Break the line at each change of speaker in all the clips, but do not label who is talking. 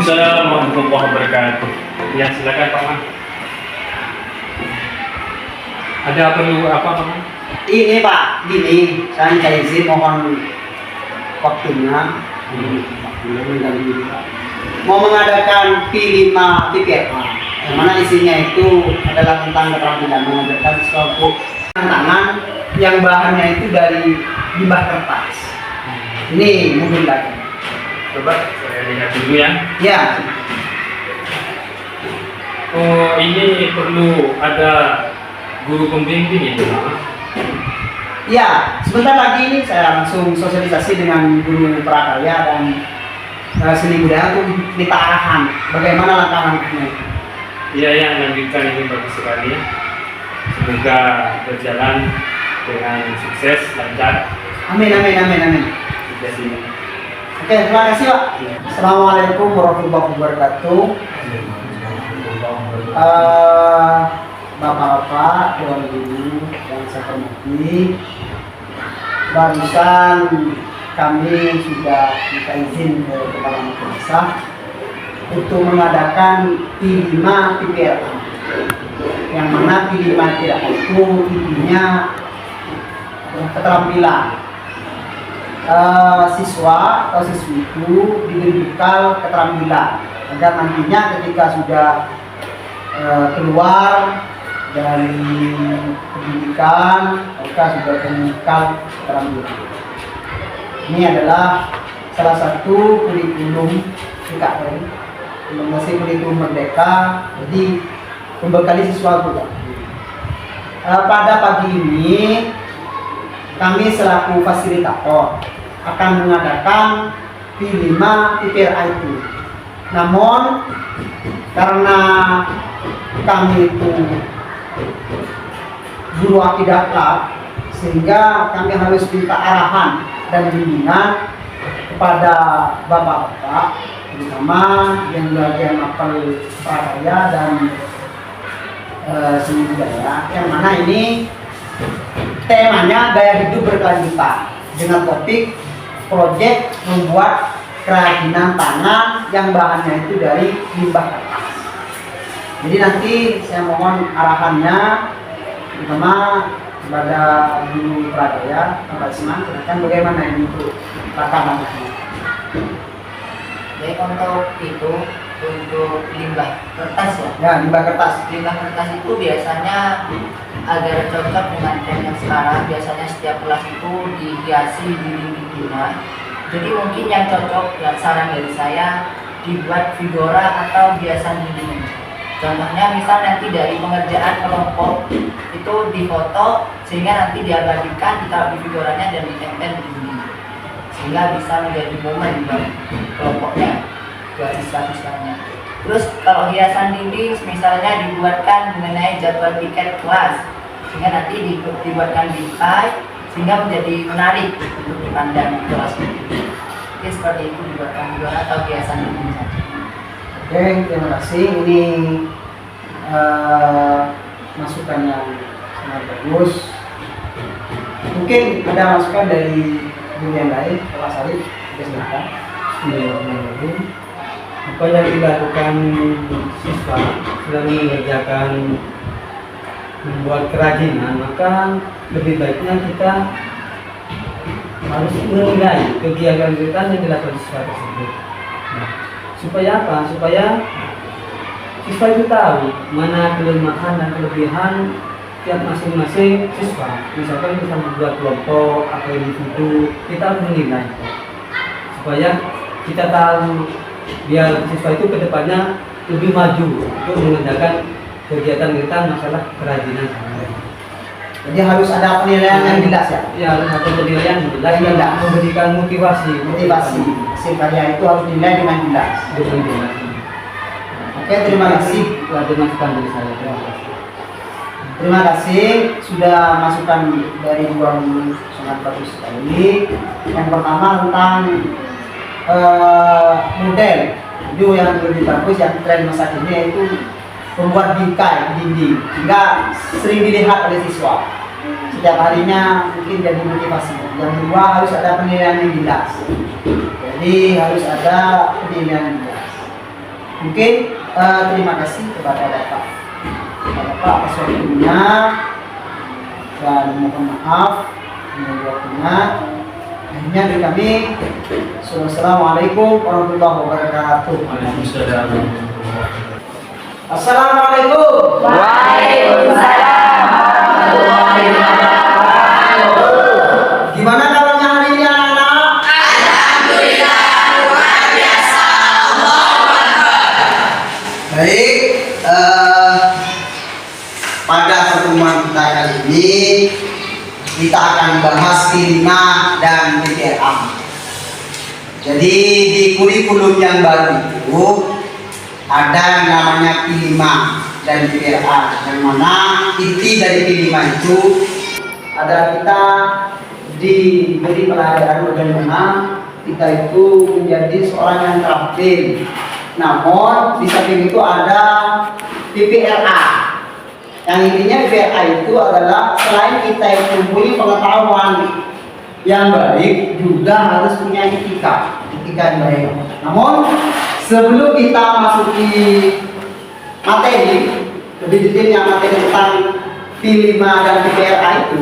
Waalaikumsalam warahmatullahi wabarakatuh. Ya, silakan Pak Man. Ada perlu apa Pak Man?
Ini Pak, gini, saya minta izin mohon waktunya. Mau mengadakan P5 PPRA, yang mana isinya itu adalah tentang keterampilan mengajarkan sesuatu tangan yang bahannya itu dari limbah kertas. Ini mungkin lagi.
Coba saya lihat dulu ya.
Ya,
Oh, ini perlu ada guru pembimbing itu Pak.
ya. Sebentar lagi ini saya langsung sosialisasi dengan guru prakarya dan seni budaya untuk minta arahan bagaimana langkah-langkahnya.
Iya ya, lanjutkan, ini bagus sekali ya. Semoga berjalan dengan sukses, lancar.
Amin, amin, amin, amin.
Jadi,
Oke, terima kasih Pak. Assalamualaikum warahmatullahi wabarakatuh. Bapak-bapak, Dewan Guru yang saya hormati, barusan kami sudah minta izin ke Kepala Madrasah untuk mengadakan P5 PPRA, yang mana P5 PPRA itu intinya adalah keterampilan. Siswa atau siswi itu diberi bekal keterampilan agar nantinya ketika sudah keluar dari pendidikan mereka sudah memiliki keterampilan. Ini adalah salah satu kurikulum PKN, implementasi kurikulum Merdeka, jadi membekali siswa juga. Pada pagi ini kami selaku fasilitator akan mengadakan P5 PPRA itu. Namun karena kami itu guru akidah kelab, sehingga kami harus minta arahan dan bimbingan kepada bapak-bapak, terutama yang bagian mapel prakarya dan seni budaya, yang mana ini temanya gaya hidup berkelanjutan dengan topik proyek membuat kerajinan tangan yang bahannya itu dari limbah kertas. Jadi nanti saya mohon arahannya terutama kepada guru prakarya, Bapak Isman, silakan bagaimana ini untuk langkah-langkahnya.
Jadi untuk itu, untuk limbah kertas ya.
Ya, limbah kertas.
Limbah kertas itu biasanya agar cocok dengan tren yang sekarang, biasanya setiap kelas itu dihiasi dinding rumah. Jadi mungkin yang cocok, ya saran dari saya, dibuat figura atau hiasan dinding. Contohnya misal nanti dari pengerjaan kelompok itu difoto sehingga nanti diabadikan, ditaruh di figuranya dan ditempel di dinding, sehingga bisa menjadi momen bagi kelompoknya buat siswa-siswanya. Terus kalau hiasan dinding misalnya dibuatkan mengenai jadwal tiket kelas, sehingga nanti dibuatkan di slide sehingga menjadi menarik untuk dipandang di kelas. Jadi seperti itu dibuatkan figura atau hiasan dinding saja.
Oke, terima kasih. Ini masukan yang sangat bagus. Mungkin ada masukan dari guru yang lain, Pak Sarif, silakan.
Bismillahirrahmanirrahim. Apa yang dilakukan siswa sedang mengerjakan membuat kerajinan, maka lebih baiknya kita harus menilai kegiatan yang dilakukan siswa tersebut. Nah, supaya apa? Supaya siswa itu tahu mana kelemahan dan kelebihan tiap masing-masing siswa. Misalkan kita membuat kelompok atau individu, kita harus menilai supaya kita tahu biar siswa itu kedepannya lebih maju untuk mengerjakan kegiatan masalah kerajinan.
Jadi harus ada penilaian yang jelas ya.
Ya, harus ada penilaian yang jelas dan memberikan motivasi.
Hasil karya itu harus dinilai dengan jelas.
Dengan jelas.
Oke, terima kasih.
Itu ada masukan dari saya. Terima kasih.
Terima kasih sudah masukan dari dua guru sangat bagus sekali. Yang pertama tentang model itu yang lebih bagus, yang tren masa kini yaitu membuat bingkai dinding sehingga sering dilihat oleh siswa setiap harinya, mungkin jadi motivasi. Yang kedua harus ada penilaian yang jelas, jadi harus ada penilaian yang jelas. Mungkin terima kasih kepada Bapak atas waktunya dan mohon maaf waktunya. Akhirnya dari kami, Assalamualaikum warahmatullahi wabarakatuh. Assalamualaikum.
Waalaikumsalam warahmatullahi wabarakatuh.
Gimana kabarnya hari ini anak-anak?
Alhamdulillah luar biasa.
Baik, pada pertemuan kita kali ini kita akan bahas P5 dan PPRA. Jadi di kurikulum yang baru itu ada yang namanya P5 dan PPRA, yang mana inti dari P5 itu adalah kita diberi pelajaran bagaimana kita itu menjadi seorang yang terampil. Namun di samping itu ada PPRA. Yang intinya PPRA itu adalah selain kita itu mempunyai pengetahuan yang baik, juga harus punya etika yang baik. Namun sebelum kita masuki materi lebih detailnya materi tentang P5 dan PPRA itu,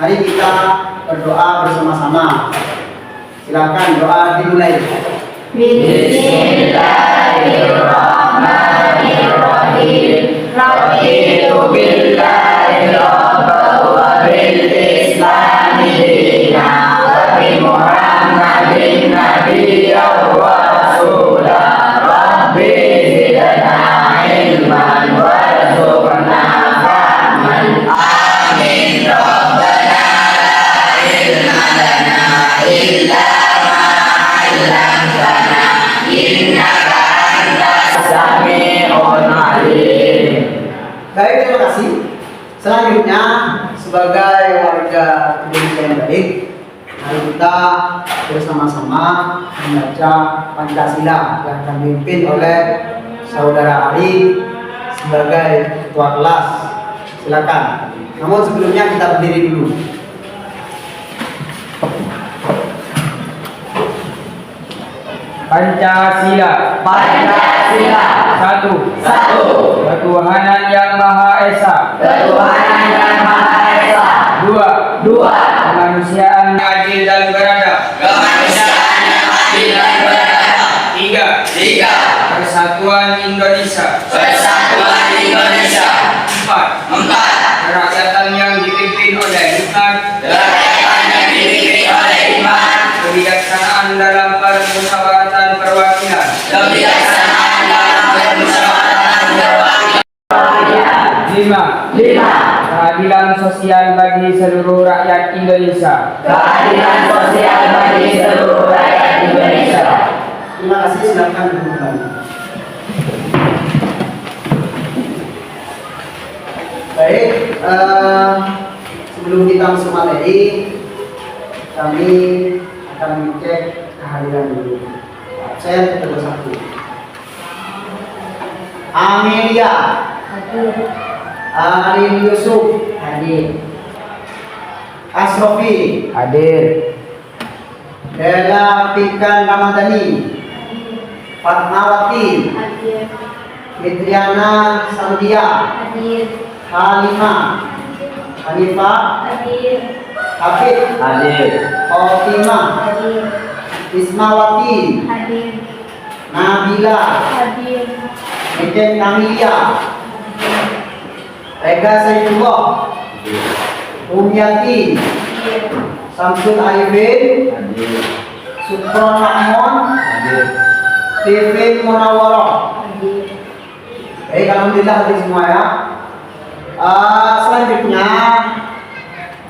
mari kita berdoa bersama-sama. Silakan doa dimulai.
Bismillahirrahmanirrahim. Raditu billahi rabban wa bil islami dinan wa bi Muhammadin nabiyyan wa rasulah. Rabbi zidna ilman warzuqna fahman. Amin. Rabbana la ilma lana illa ma 'allamtana innaka antas sami'un 'alim.
Baik, terima kasih. Selanjutnya sebagai warga Indonesia yang baik, mari kita bersama-sama membaca Pancasila yang akan dipimpin oleh Saudara Ari sebagai ketua kelas. Silakan. Namun sebelumnya kita berdiri dulu.
Pancasila.
Pancasila.
Satu. Ketuhanan yang Maha Esa.
Ketuhanan yang Maha Esa.
Dua.
Kemanusiaan
Kemanusiaan yang adil dan beradab. Tiga. Persatuan Indonesia. Empat. Kerakyatan yang dipimpin oleh hikmat. Kebijaksanaan dalam permusyawaratan perwakilan. Lima. Keadilan sosial bagi seluruh rakyat Indonesia.
Terima kasih. Silakan duduk kembali. Baik, sebelum kita masuk materi, kami akan mengecek kehadiran dulu. Saya ketua satu. Amelia. Arif Yusuf.
hadir.
Asrofi.
Hadir.
Dela Pikan Ramadhani. Fatmawati.
Hadir.
Fitriana Sandia.
Hadir.
Halimah. Hanifah.
Hadir.
Hafid.
Hadir.
Fatimah.
Hadir.
Ismawati.
Hadir.
Nabila.
Hadir.
Eden Kamilia. Rega Saifullah. Umyati.
Hadir.
Samsul Arifin. Supron Mahmud. Tifin Munawwarah.
Hadir.
Baik, alhamdulillah hadir semua ya. Selanjutnya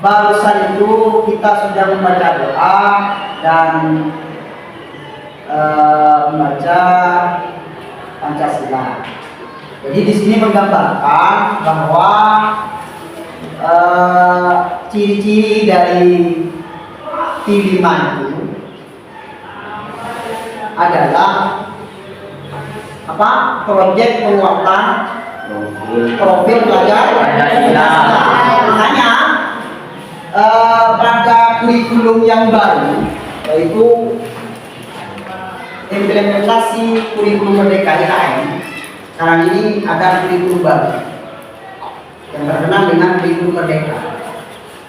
barusan itu kita sudah membaca doa dan membaca Pancasila. Jadi di sini menggambarkan bahwa ciri-ciri dari P5 itu adalah apa? Proyek penguatan profil pelajar Pancasila. Makanya pada kurikulum yang baru, yaitu implementasi kurikulum Merdeka IKN. Sekarang ini ada kurikulum baru yang terkenal dengan kurikulum Merdeka.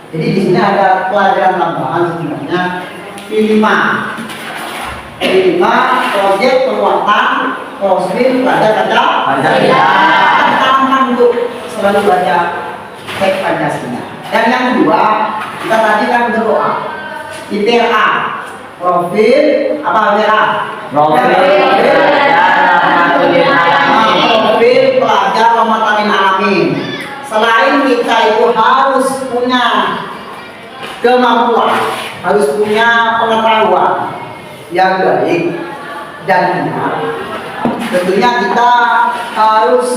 Jadi di sini ada pelajaran tambahan sebenarnya P5 proyek penguatan profil pelajar Pancasila. Tantangan untuk selalu baca teks Pancasila. Dan yang kedua, kita tadi kan berdoa IPRA profil apa IPRA? Profil pelajar rahmatan alamin. Selain kita itu harus punya kemampuan, harus punya pengetahuan yang baik dan benar, tentunya kita harus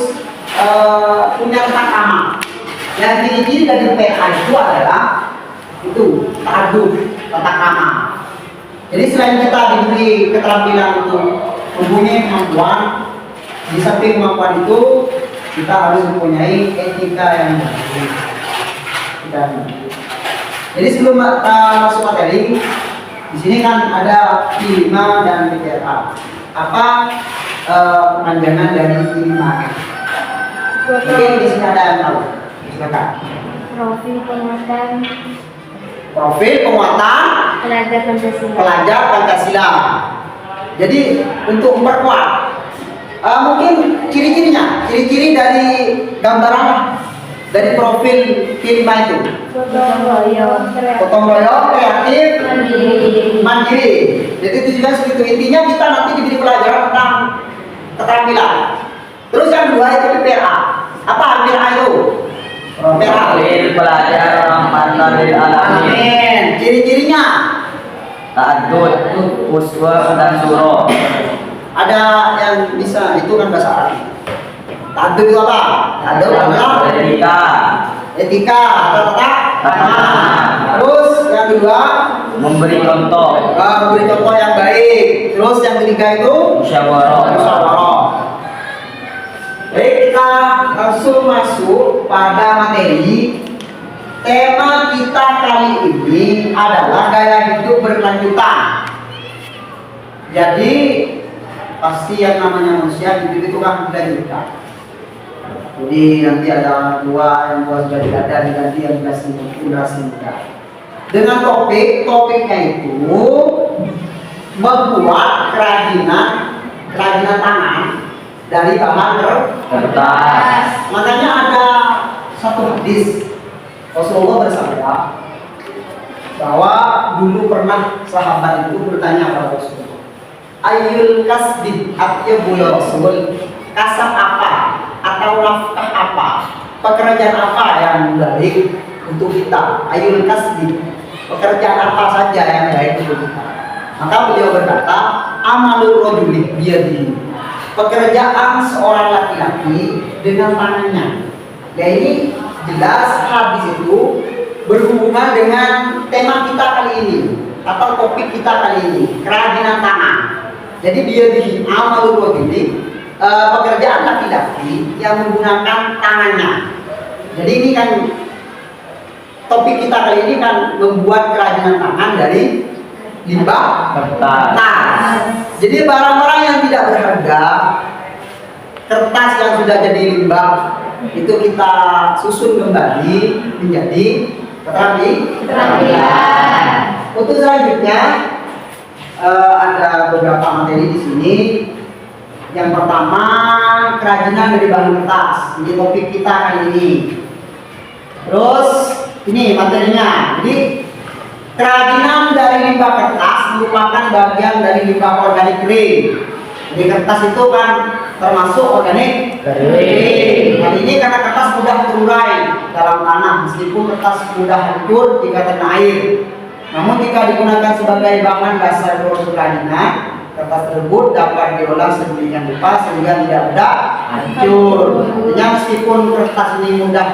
punya tata amal. Yang ciri-ciri dari PA itu adalah itu ta'adub, tata amal. Jadi selain kita diberi keterampilan untuk mempunyai kemampuan, di samping kemampuan itu kita harus mempunyai etika yang baik. Jadi sebelum masuk materi, di sini kan ada P5 dan PPRA. Apa kepanjangan dari P5? Mungkin di sini ada yang tahu. Silakan.
Profil penguatan
Profil penguatan
pelajar Pancasila.
pelajar Pancasila. Jadi untuk memperkuat, mungkin ciri-ciri dari gambaran dari profil P5 itu. Gotong royong, kreatif, mandiri. Jadi itu juga segitu. Intinya kita nanti diberi pelajaran tentang keterampilan. Terus yang kedua itu PPRA. Apa PPRA itu?
Profil pelajar rahmatan lil alamin.
Amin. Ciri-cirinya
Ta'addud, uswah dan surah.
ada yang bisa itu kan bahasa Arab. Ta'addud itu apa? Ta'addud adalah etika atau tata krama. Terus yang kedua
Memberi contoh.
memberi contoh yang baik. Terus yang ketiga itu musyawarah. Baik, kita langsung masuk pada materi. Tema kita kali ini adalah gaya hidup berkelanjutan. Jadi pasti yang namanya manusia hidup itu kan berkelanjutan. Jadi nanti ada yang buat sudah tidak ada diganti yang generasi muda. Dengan topiknya itu membuat kerajinan tangan dari bahan
Kertas.
Makanya ada satu hadis Rasulullah bersabda bahwa dulu pernah sahabat itu bertanya kepada Rasulullah, Ayyul kasbi atyabul Rasul, kasab apa atau nafkah apa, pekerjaan apa yang baik untuk kita? Ayyul kasbi, pekerjaan apa saja yang baik untuk kita? Maka beliau berkata, amalul rajuli biyadihi, pekerjaan seorang laki-laki dengan tangannya. Ya ini jelas hadis itu berhubungan dengan tema kita kali ini atau topik kita kali ini, kerajinan tangan. Jadi biyadihi amalul rajuli, pekerjaan laki-laki yang menggunakan tangannya. Jadi ini kan topik kita kali ini kan membuat kerajinan tangan dari limbah kertas. Jadi barang-barang yang tidak berharga, kertas yang sudah jadi limbah itu kita susun kembali menjadi keterampilan. Untuk selanjutnya ada beberapa materi di sini. Yang pertama kerajinan dari bahan kertas. Ini topik kita kali ini. Terus ini materinya. Jadi kerajinan dari limbah kertas merupakan bagian dari limbah organik kering. Jadi kertas itu kan termasuk organik kering. Hal ini karena kertas mudah terurai dalam tanah, meskipun kertas mudah hancur jika terkena air. Namun jika digunakan sebagai bahan dasar proses kerajinan, kertas tersebut dapat diolah sedemikian rupa sehingga tidak mudah hancur. Artinya meskipun kertas ini mudah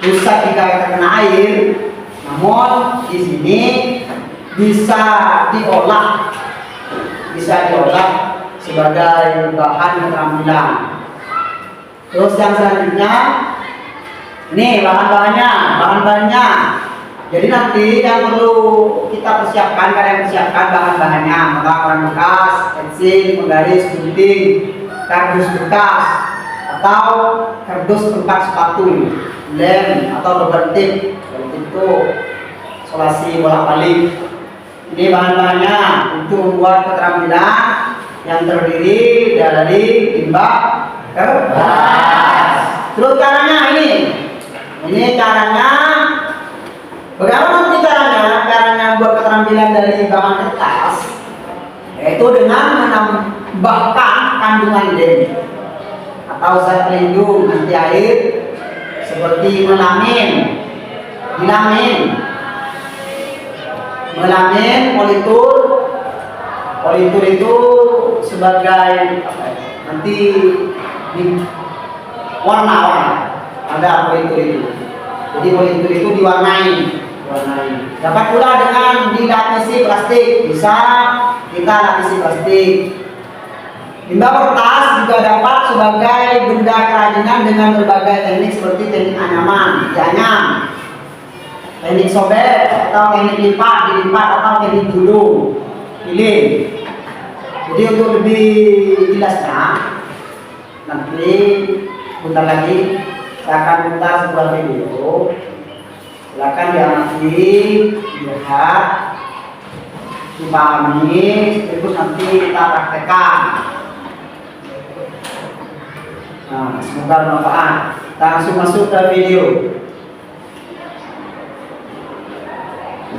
rusak jika terkena air, namun di sini bisa diolah sebagai bahan keterampilan. Terus yang selanjutnya, ini bahan-bahannya Jadi nanti yang perlu kita persiapkan, kalian persiapkan bahan-bahannya, koran bekas, pensil, penggaris, gunting, kardus bekas, atau kardus tempat sepatu, lem atau rubber tip. Itu solasi bolak-balik. Ini bahan-bahannya untuk membuat keterampilan yang terdiri dari limbah kertas. Terus caranya ini caranya. Bagaimana nanti caranya buat keterampilan dari bahan kertas? Yaitu dengan menambahkan kandungan lem atau zat pelindung anti air seperti melamin, politur. Politur itu sebagai nanti warna ada politur itu. Jadi politur itu diwarnai. Dapat pula dengan dilapisi plastik, bisa kita lapisi plastik. Limbah kertas juga dapat sebagai benda kerajinan dengan berbagai teknik seperti teknik anyaman, dianyam, teknik sobek atau teknik dilipat atau teknik gulung, pilih. Jadi untuk lebih jelasnya nanti bentar lagi saya akan putar sebuah video. Silakan diamati, dilihat, dipahami, terus nanti kita praktekkan. Nah, semoga bermanfaat. Kita langsung masuk ke video.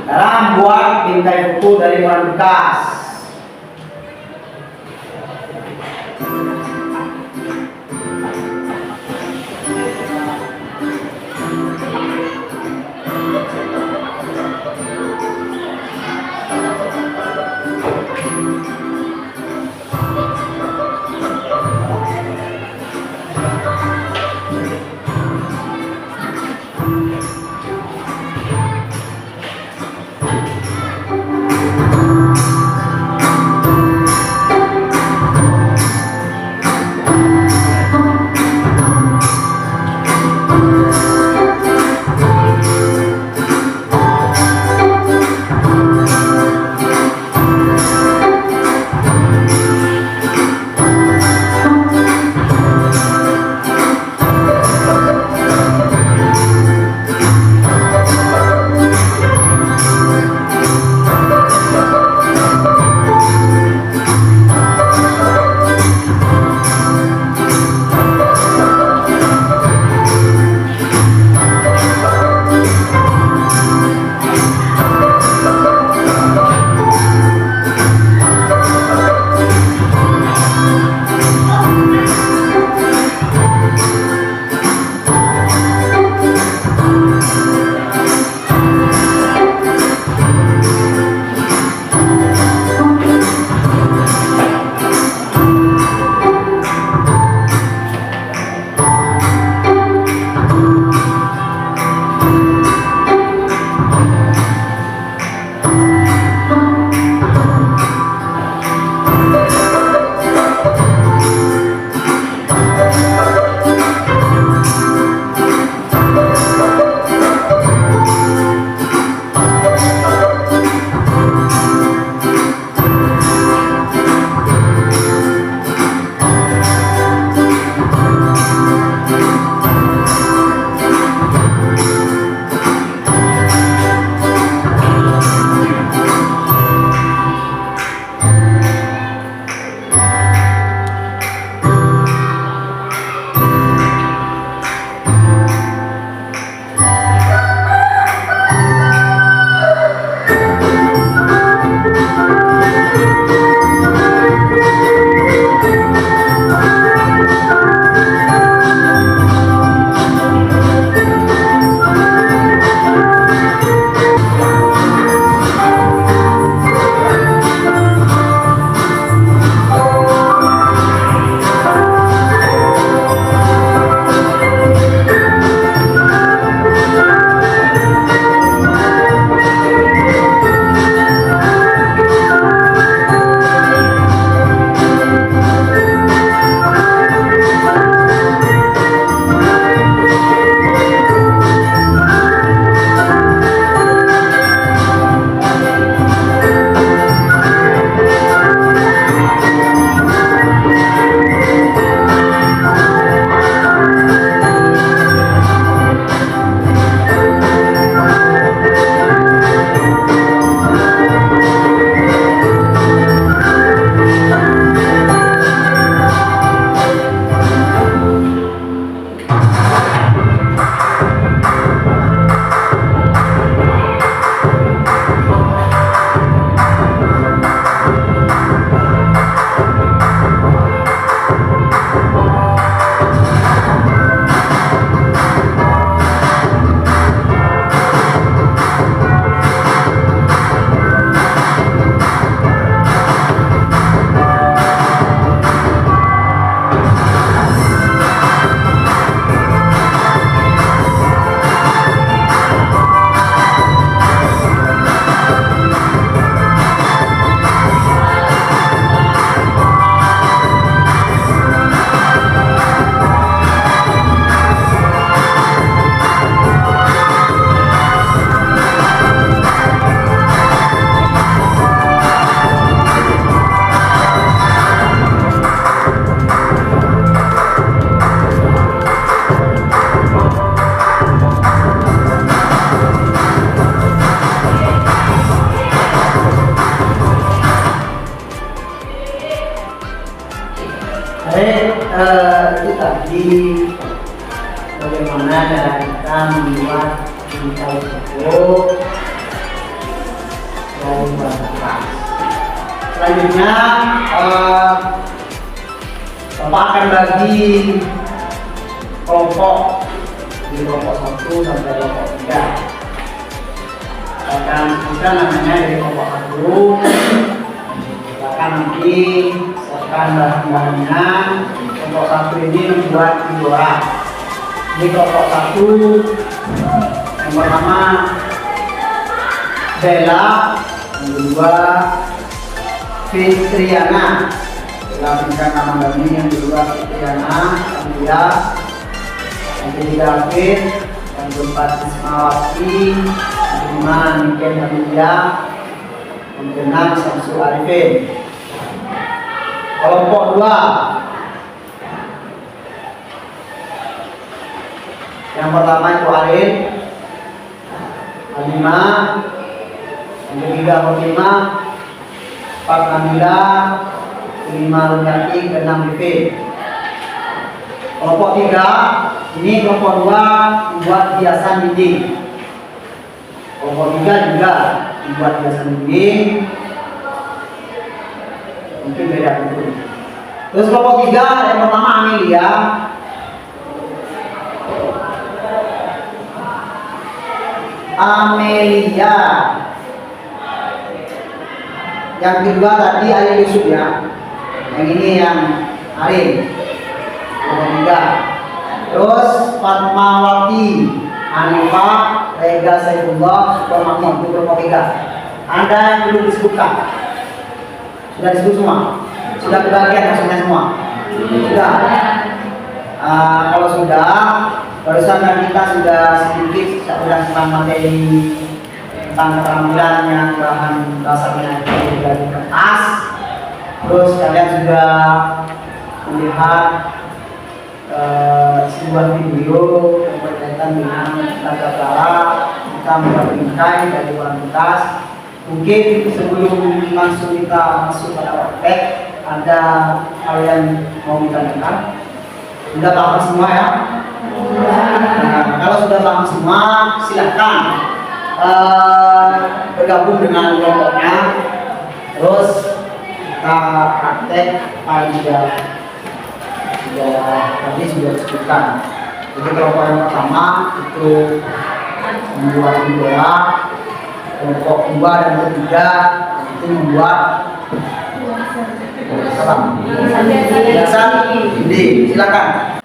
Cara membuat bingkai buku dari koran bekas. lagi bagaimana cara kita membuat digital tersebut dari bahan kertas. Selanjutnya Bapak akan bagi kelompok di kelompok 1 sampai kelompok 3. Akan kita namanya dari kelompok 1. Akan nanti siapkan bahan-bahannya. Kelompok 1 ini membuat idola. Di kelompok 1 yang pertama Bella, yang kedua Fitriana. Lakukan nama kami yang kedua Fitriana, Camilla, yang ketiga David, yang keempat Ismawati, yang kelima Niken Camilla, yang keenam Samsul Arifin. Kelompok 2 yang pertama itu Arin, Alima, yang ketiga Fatima, empat Kamila, kelima Runyati, keenam Vivin. Kelompok 3 ini kelompok 2 membuat hiasan dinding. Kelompok 3 juga membuat hiasan dinding. Mungkin beda bentuk. Terus kelompok 3 yang pertama Amelia, yang kedua tadi Ali Yusuf ya, yang ini yang Arin, kelompok 3. Terus Fatmawati, Hanifah, Rega Saifullah, Suparmahmud, itu kelompok 3. Ada yang belum disebutkan? Sudah disebut semua? Sudah kebagian maksudnya semua? Sudah. Kalau sudah, barusan kan kita sudah sedikit tentang materi tentang keterampilannya bahan dasarnya itu dari kertas. Terus kalian sudah melihat sebuah video yang berkaitan dengan tata cara kita membuat bingkai dari bahan kertas. Mungkin sebelum langsung kita masuk pada praktek, ada hal yang mau ditanyakan. Sudah paham semua ya? Nah, kalau sudah paham semua, silakan bergabung dengan kelompoknya. Terus kita praktek tadi sudah disebutkan. Jadi kelompok yang pertama itu membuat idola. Kelompok 2 dan ketiga itu membuat hiasan dinding. Silakan.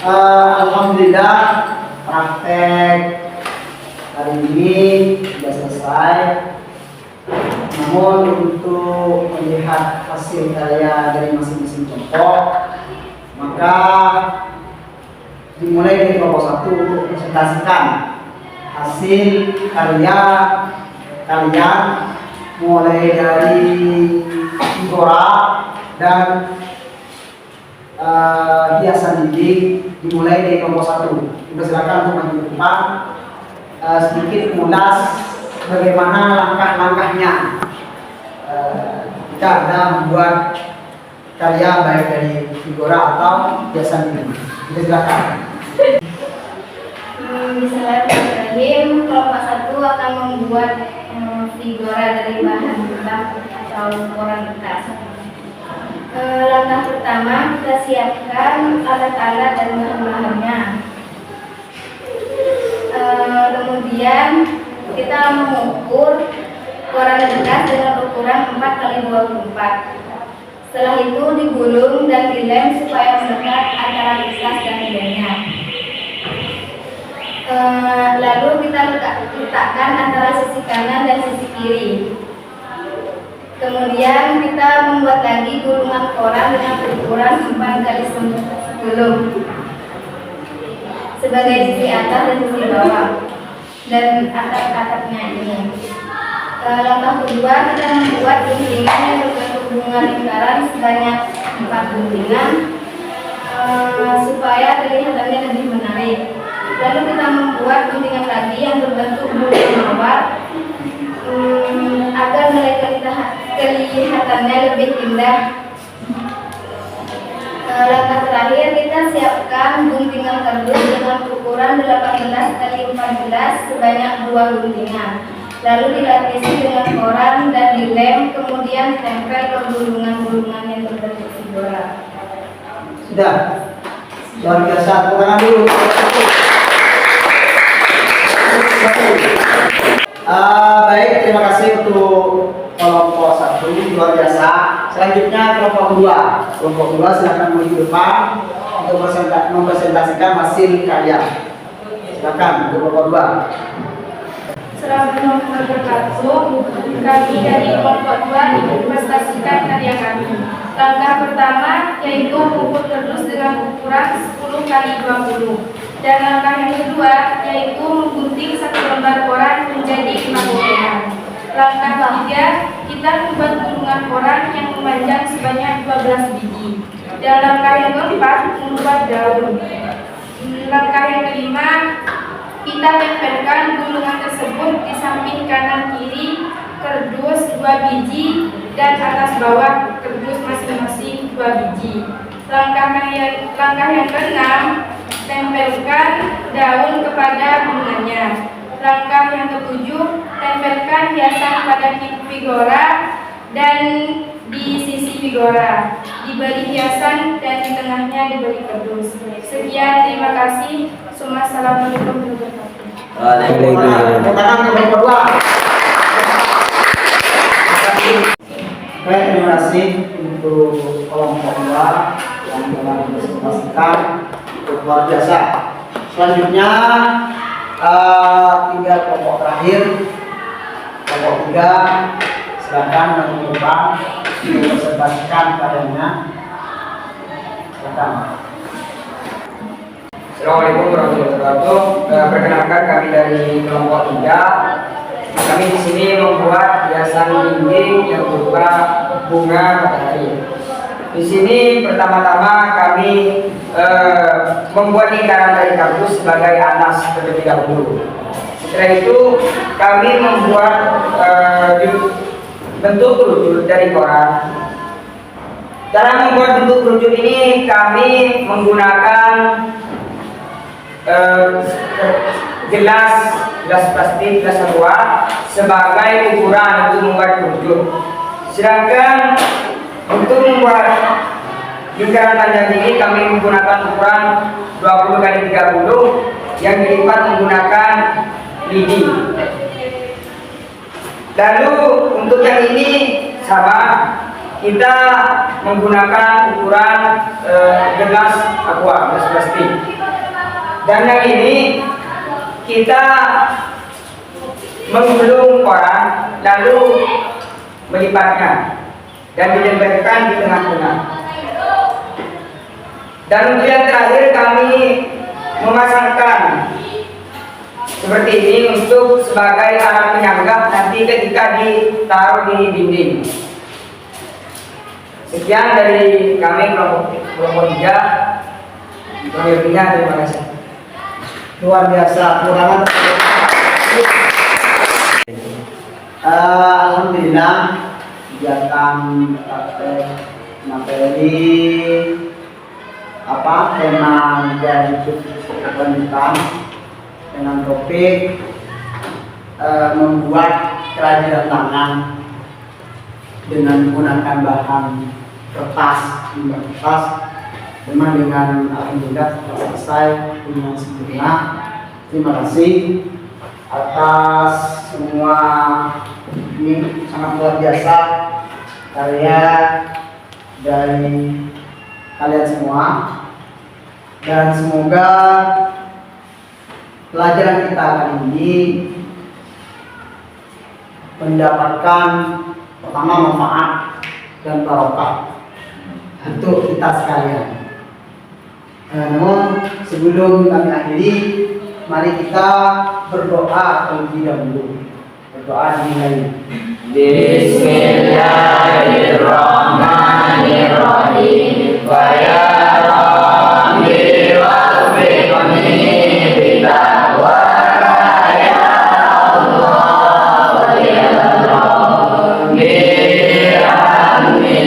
Alhamdulillah praktek hari ini sudah selesai. Namun untuk melihat hasil karya dari masing-masing kelompok, maka dimulai dari kelompok 1 untuk presentasikan hasil karya kalian mulai dari figura dan hiasan dinding dimulai dari kelompok 1. Dipersilakan untuk maju ke depan, sedikit ulas bagaimana langkah-langkahnya jika Anda membuat karya baik dari figura atau hiasan dinding. Dipersilakan.
Bismillahirrahmanirrahim. Kelompok 1 akan membuat figura dari bahan bekas atau koran bekas. Langkah pertama, kita siapkan alat-alat dan bahan-bahannya. Kemudian kita mengukur koran bekas dengan ukuran 4x24. Setelah itu digulung dan dilem supaya melekat antara kertas dan lemnya. Lalu kita letakkan antara sisi kanan dan sisi kiri. Kemudian kita membuat lagi gulungan koran dengan ukuran 4x10 sebagai sisi atas dan sisi bawah dan atap-atapnya ini. Langkah kedua, kita membuat guntingan yang berbentuk bunga lingkaran sebanyak 4 guntingan supaya kelihatannya lebih menarik. Lalu kita membuat guntingan lagi yang berbentuk bunga mawar agar kelihatannya lebih indah. Langkah terakhir, kita siapkan guntingan kardus dengan ukuran 18x14 sebanyak 2 guntingan. Lalu dilapisi dengan koran dan dilem, kemudian tempel ke gulungan-gulungan yang berbentuk figura.
Sudah, luar biasa. Tepuk tangan dulu. Baik, terima kasih untuk kelompok 1, luar biasa. Selanjutnya kelompok 2. Kelompok 2 silakan maju ke depan untuk mempresentasikan hasil karya. Silakan untuk kelompok 2.
Assalamualaikum warahmatullahi wabarakatuh. Kami dari kelompok 2 mempresentasikan karya kami. Langkah pertama yaitu mengukur kardus dengan ukuran 10x20. Dan langkah yang kedua yaitu menggunting 1 lembar koran menjadi 5 guntingan. Langkah ketiga, kita membuat gulungan koran yang memanjang sebanyak 12 biji. Dan langkah yang keempat, membuat daun. Langkah yang kelima, kita tempelkan gulungan tersebut di samping kanan kiri kardus 2 biji dan atas bawah kardus masing-masing 2 biji. Langkah yang keenam, tempelkan daun kepada bunganya. Langkah yang ketujuh, tempelkan hiasan pada figura dan di sisi figura, diberi hiasan dan di tengahnya diberi kardus. Sekian, terima kasih. Assalamualaikum warahmatullahi wabarakatuh.
Tepuk tangan untuk kelompok 2. Baik, terima kasih untuk kelompok 2 yang telah mempresentasikan luar biasa. Selanjutnya tinggal kelompok terakhir, kelompok 3. Silakan maju ke depan mempresentasikan karyanya. Silakan.
Assalamualaikum warahmatullahi wabarakatuh. Perkenalkan, kami dari kelompok 3. Kami di sini membuat hiasan dinding yang berupa bunga matahari. Di sini pertama-tama kami membuat lingkaran dari kardus sebagai alas terlebih dahulu. Setelah itu kami membuat bentuk kerucut dari koran. Cara membuat bentuk kerucut ini kami menggunakan gelas plastik, gelas aqua sebagai ukuran untuk membuat kerucut. Sedangkan untuk membuat lingkaran panjang ini kami menggunakan ukuran 20x30 yang dilipat menggunakan lidi. Lalu untuk yang ini sama, kita menggunakan ukuran gelas aqua, gelas plastik. Dan yang ini kita menggulung koran lalu melipatnya dan ditempelkan di tengah-tengah. Dan untuk yang terakhir kami memasangkan seperti ini untuk sebagai alat penyangga nanti ketika ditaruh di dinding. Sekian dari kami kelompok 3. Kurang lebihnya terima kasih.
Luar biasa kurangan. Alhamdulillah kegiatan praktek materi tema dari pendidikan dengan topik membuat kerajinan tangan dengan menggunakan bahan kertas, memang dengan alhamdulillah selesai dengan sempurna. Terima kasih atas semua, ini sangat luar biasa karya dari kalian semua, dan semoga pelajaran kita kali ini mendapatkan pertama manfaat dan barokah untuk kita sekalian. Namun sebelum kami akhiri, mari kita berdoa terlebih dahulu. Berdoa dimulai.
Bismillahirrahmanirrahim. Wa ya Rabbi waffiqni bitaqwa ya Allah wa ya Rabbi amni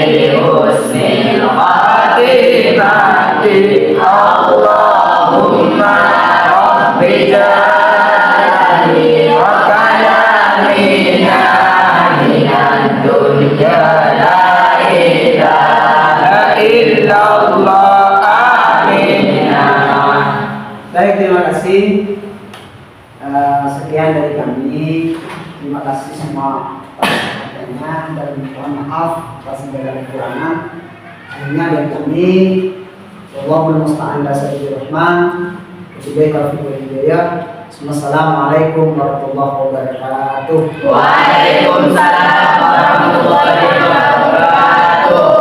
bi husnil khatimati Allahumma Rabbi jalani wa kalamina minan dunya la ilaha illallah amin.
Baik, terima kasih. Sekian dari kami. Terima kasih semua perhatiannya dan mohon maaf atas segala kekurangan. Hanya dari kami. Wallahul musta'an dasarul rahman. Wabillahi taufiq wal hidayah. Wassalamualaikum warahmatullahi wabarakatuh.
Waalaikumsalam warahmatullahi wabarakatuh.